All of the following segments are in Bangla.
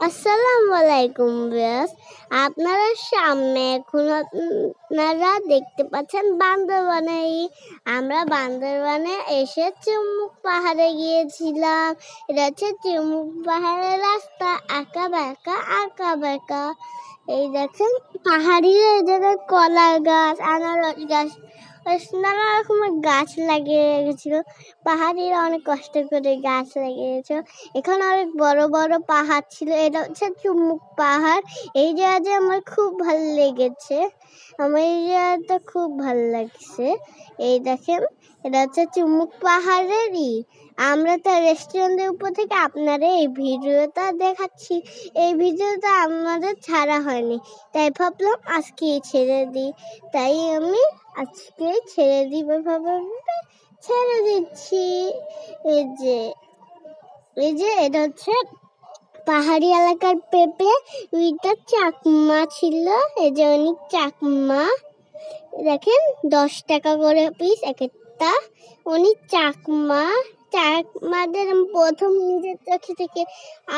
আসসালামু আলাইকুম ভিউয়ার্স, আপনারা সামনে এখন আপনারা দেখতে পাচ্ছেন বান্দরবানে। আমরা বান্দরবানে এসে চুমুক পাহাড়ে গিয়েছিলাম। এটা হচ্ছে চুমুক পাহাড়ের রাস্তা, আঁকা বাঁকা। এই দেখেন পাহাড়ি এই জায়গায় কলা গাছ, আনারস গাছ, নানা রকমের গাছ লাগিয়ে রেখেছিল। পাহাড়িরা অনেক কষ্ট করে গাছ লাগিয়েছে। এখানে অনেক বড় বড় পাহাড় ছিল। এটা হচ্ছে চুমুক পাহাড়। এই জায়গাটা আমার খুব ভালো লেগেছে। আমার এই জায়গাটা খুব ভালো লাগছে। এই দেখেন, এটা হচ্ছে চুমুক পাহাড়েরই। আমরা তো রেস্টুরেন্টের উপর থেকে আপনারা এই ভিডিওটা দেখাচ্ছি। এই ভিডিওটা আমাদের ছাড়া হয়নি, তাই ভাবলাম আজকে ছেড়ে দিই। তাই আমি আজকে ছেড়ে দিব, ছেড়ে দিচ্ছি। এই যে এটা হচ্ছে পাহাড়ি এলাকার পেঁপে। ওইটা চাকমা ছিল, এই যে অনেক চাকমা। দেখেন 10 টাকা করে পিস এক একটা। অনেক চাকমাদের প্রথম নিজের চোখে থেকে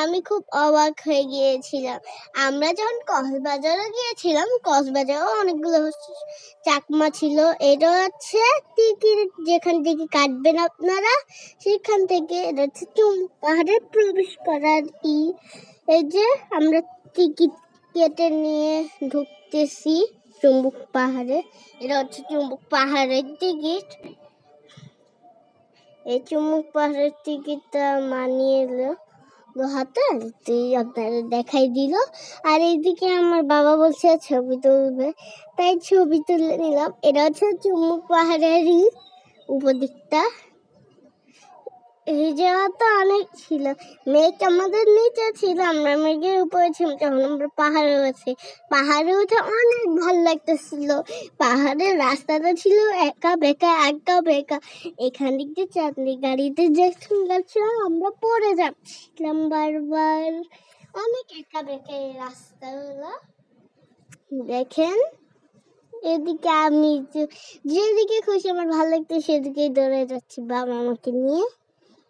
আমি খুব অবাক হয়ে গিয়েছিলাম। আমরা যখন কক্সবাজারে গিয়েছিলাম, কক্সবাজারেও অনেকগুলো চাকমা ছিল। এটা হচ্ছে টিকিট যেখান থেকে কাটবেন আপনারা, সেখান থেকে এটা হচ্ছে চুমুক পাহাড়ে প্রবেশ করার এই যে আমরা টিকিট কেটে নিয়ে ঢুকতেছি চুম্বুক পাহাড়ে। এটা হচ্ছে চুম্বুক পাহাড়ের টিকিট। এই চুম্বুক পাহাড়ের টিকিটটা মানিয়ে এলো হাতে, আপনাদের দেখাই দিল। আর এইদিকে আমার বাবা বলছে ছবি তুলবে, তাই ছবি তুলে নিলাম। এটা হচ্ছে চুম্বুক পাহাড়েরই উপর দিকটা। এই জায়গাটা অনেক ছিল, মেঘ আমাদের নিচে ছিল, আমরা মেঘের উপরে ছিলাম। যখন আমরা পাহাড়ে উঠে অনেক ভালো লাগতেছিল। পাহাড়ের রাস্তাটা ছিল একা বেঁকা। এখান দিক দিয়ে চাঁদনি গাড়িতে যাচ্ছিলাম, আমরা পড়ে যাচ্ছিলাম বারবার। অনেক একা বেঁকা এই রাস্তাগুলো। দেখেন এদিকে আমি যেদিকে খুশি আমার ভালো লাগতো সেদিকেই দৌড়ে যাচ্ছি বাবা আমাকে নিয়ে।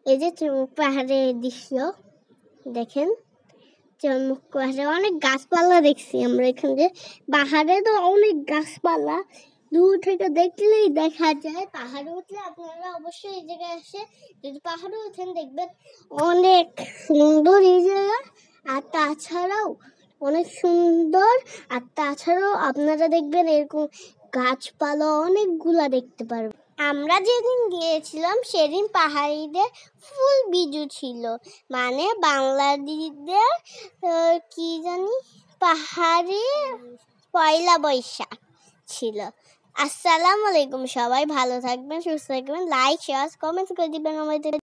এই যে চুমুক পাহাড়ের দৃশ্য দেখেন। চুমুক পাহাড়ে অনেক গাছপালা দেখছি আমরা। এখানে পাহাড়ে তো অনেক গাছপালা, দূর থেকে দেখলেই দেখা যায়। পাহাড়ে উঠলে আপনারা অবশ্যই এই জায়গায় এসে যদি পাহাড়ে উঠেন দেখবেন অনেক সুন্দর এই জায়গা। আর তাছাড়াও অনেক সুন্দর। আর তাছাড়াও আপনারা দেখবেন এরকম গাছপালা অনেকগুলা দেখতে পারবেন। আমরা যেদিন গিয়েছিলাম সেদিন পাহাড়িদের ফুল বিজু ছিল, মানে বাংলাদেশিদের কি জানি পাহাড়ি পয়লা বৈশাখ ছিল। আসসালামু আলাইকুম, সবাই ভালো থাকবেন, সুস্থ থাকবেন, লাইক শেয়ার কমেন্টস করে দিবেন আমাদের।